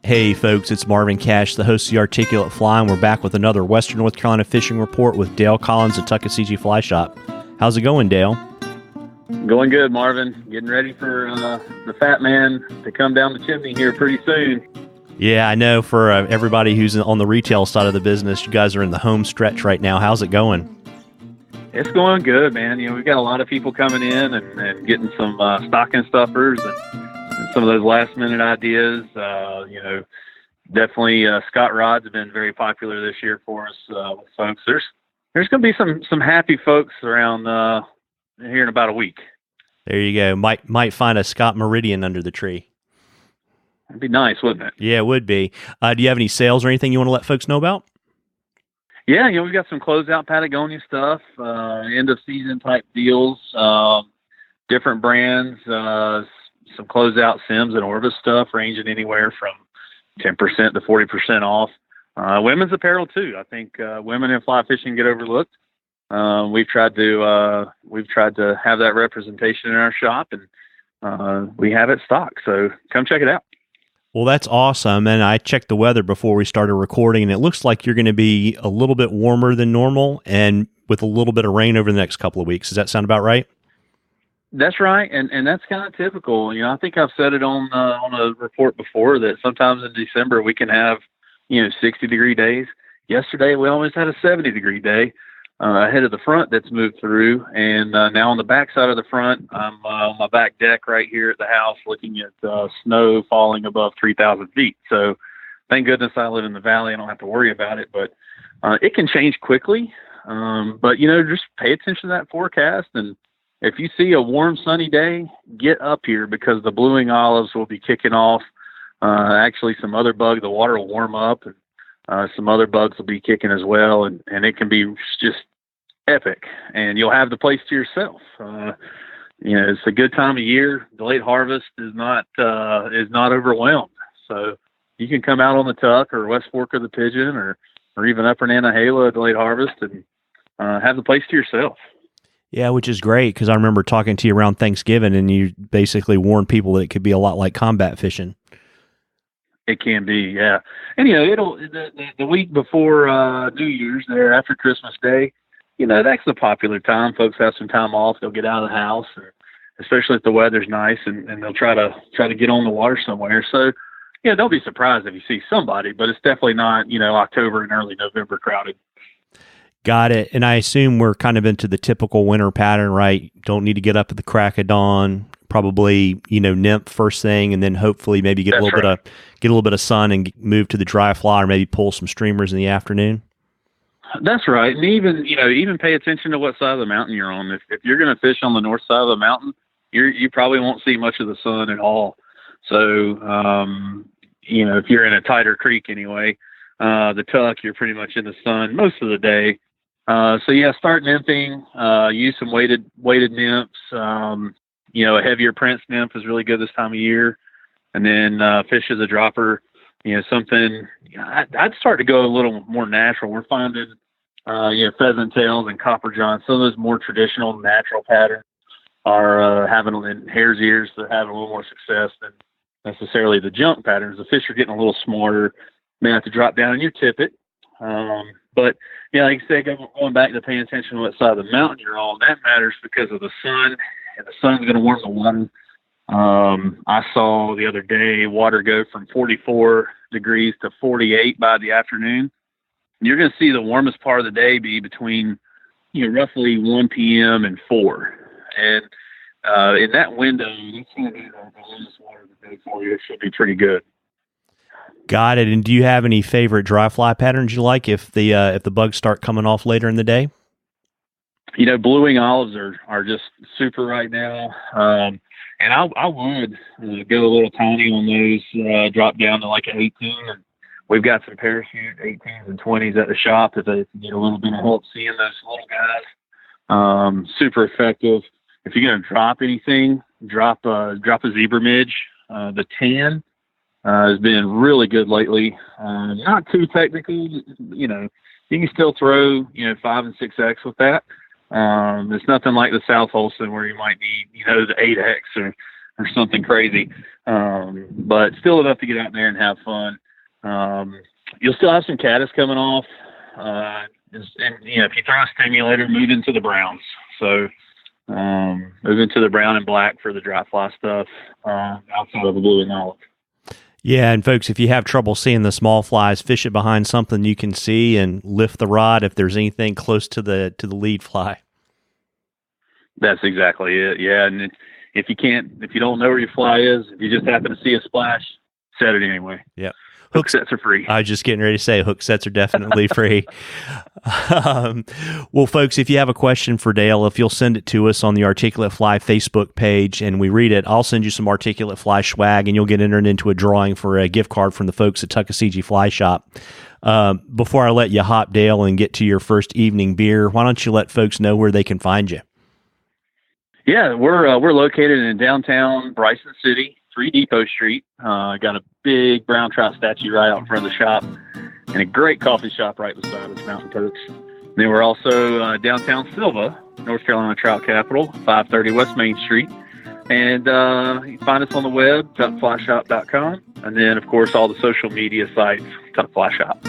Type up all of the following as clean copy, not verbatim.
Hey folks, it's Marvin Cash, the host of The Articulate Fly, and we're back with another Western North Carolina fishing report with Dale Collins at Tuckaseegee Fly Shop. How's it going, Dale? Going good, Marvin. Getting ready for the fat man to come down the chimney here pretty soon. Yeah, I know for everybody who's on the retail side of the business, you guys are in the home stretch right now. How's it going? It's going good, man. You know, we've got a lot of people coming in and getting some stocking stuffers and some of those last minute ideas. Definitely Scott rods have been very popular this year for us with folks. There's going to be some happy folks around here in about a week. There you go. Might find a Scott Meridian under the tree. That'd be nice, wouldn't it? Yeah, it would be. Do you have any sales or anything you want to let folks know about? Yeah, we've got some closeout Patagonia stuff, end of season type deals, different brands, some closeout Sims and Orvis stuff ranging anywhere from 10% to 40% off. Women's apparel too. I think women in fly fishing get overlooked. We've tried to have that representation in our shop, and we have it stocked. So come check it out. Well, that's awesome. And I checked the weather before we started recording, and it looks like you're going to be a little bit warmer than normal and with a little bit of rain over the next couple of weeks. Does that sound about right? That's right. And that's kind of typical. I think I've said it on a report before that sometimes in December we can have, 60-degree days. Yesterday we almost had a 70-degree day ahead of the front that's moved through. And now on the back side of the front, I'm on my back deck right here at the house looking at snow falling above 3,000 feet. So thank goodness I live in the valley. I don't have to worry about it, but it can change quickly. But, just pay attention to that forecast. And if you see a warm, sunny day, get up here because the blueing olives will be kicking off. Actually, some other bugs, the water will warm up, and some other bugs will be kicking as well. And it can be just epic, and you'll have the place to yourself. It's a good time of year. The late harvest is not overwhelmed. So you can come out on the Tuck or West Fork of the Pigeon or even Upper Nantahala at the late harvest and have the place to yourself. Yeah, which is great because I remember talking to you around Thanksgiving, and you basically warned people that it could be a lot like combat fishing. It can be, yeah. And it'll the week before New Year's, there after Christmas Day, that's the popular time. Folks have some time off; they'll get out of the house, or especially if the weather's nice, and they'll try to get on the water somewhere. So, don't be surprised if you see somebody, but it's definitely not October and early November crowded. Got it. And I assume we're kind of into the typical winter pattern, right? Don't need to get up at the crack of dawn. Probably, nymph first thing, and then hopefully maybe get a little bit of sun and move to the dry fly, or maybe pull some streamers in the afternoon. That's right. And even pay attention to what side of the mountain you're on. If you're going to fish on the north side of the mountain, you probably won't see much of the sun at all. So, if you're in a tighter creek anyway, the Tuck, you're pretty much in the sun most of the day. Start nymphing, use some weighted nymphs. A heavier Prince nymph is really good this time of year. And then fish as a dropper, something, I'd start to go a little more natural. We're finding, pheasant tails and copper john, some of those more traditional natural patterns are having, in hare's ears, they're having a little more success than necessarily the junk patterns. The fish are getting a little smarter, may have to drop down and you tip it. But like I said, going back to paying attention to what side of the mountain you're on, that matters because of the sun, and the sun's going to warm the water. I saw the other day water go from 44 degrees to 48 by the afternoon. You're going to see the warmest part of the day be between, roughly 1 p.m. and 4. And in that window, you can't do the warmest water of the day for you. It should be pretty good. Got it. And do you have any favorite dry fly patterns you like if the bugs start coming off later in the day? Blueing olives are just super right now. And I would go a little tiny on those, drop down to like an 18. And we've got some parachute 18s and 20s at the shop if they get a little bit of help seeing those little guys. Super effective. If you're going to drop anything, drop a zebra midge. The tan has been really good lately. Not too technical. You can still throw 5 and 6X with that. It's nothing like the South Holston where you might need, the 8X or something crazy. but still enough to get out there and have fun. You'll still have some caddis coming off. And if you throw a stimulator, move into the browns. So move into the brown and black for the dry fly stuff outside of the blue and olive. Yeah, and folks, if you have trouble seeing the small flies, fish it behind something you can see and lift the rod if there's anything close to the lead fly. That's exactly it. Yeah, and if you don't know where your fly is, if you just happen to see a splash, set it anyway. Yeah. Hook sets are free. I was just getting ready to say hook sets are definitely free. Well, folks, if you have a question for Dale, if you'll send it to us on the Articulate Fly Facebook page and we read it, I'll send you some Articulate Fly swag and you'll get entered into a drawing for a gift card from the folks at Tuckaseegee Fly Shop. Before I let you hop, Dale, and get to your first evening beer, why don't you let folks know where they can find you? Yeah, we're located in downtown Bryson City, 3 Depot Street. Got a big brown trout statue right out in front of the shop, and a great coffee shop right beside us, Mountain Perks. And then we're also downtown Silva, North Carolina Trout Capital, 530 West Main Street. And you can find us on the web, tuckflyshop.com, and then, of course, all the social media sites, Tuck Fly Shop.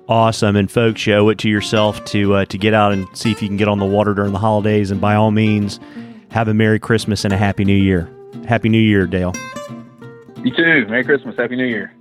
Awesome. And folks, you owe it to yourself to get out and see if you can get on the water during the holidays. And by all means, have a Merry Christmas and a Happy New Year. Happy New Year, Dale. You too. Merry Christmas. Happy New Year.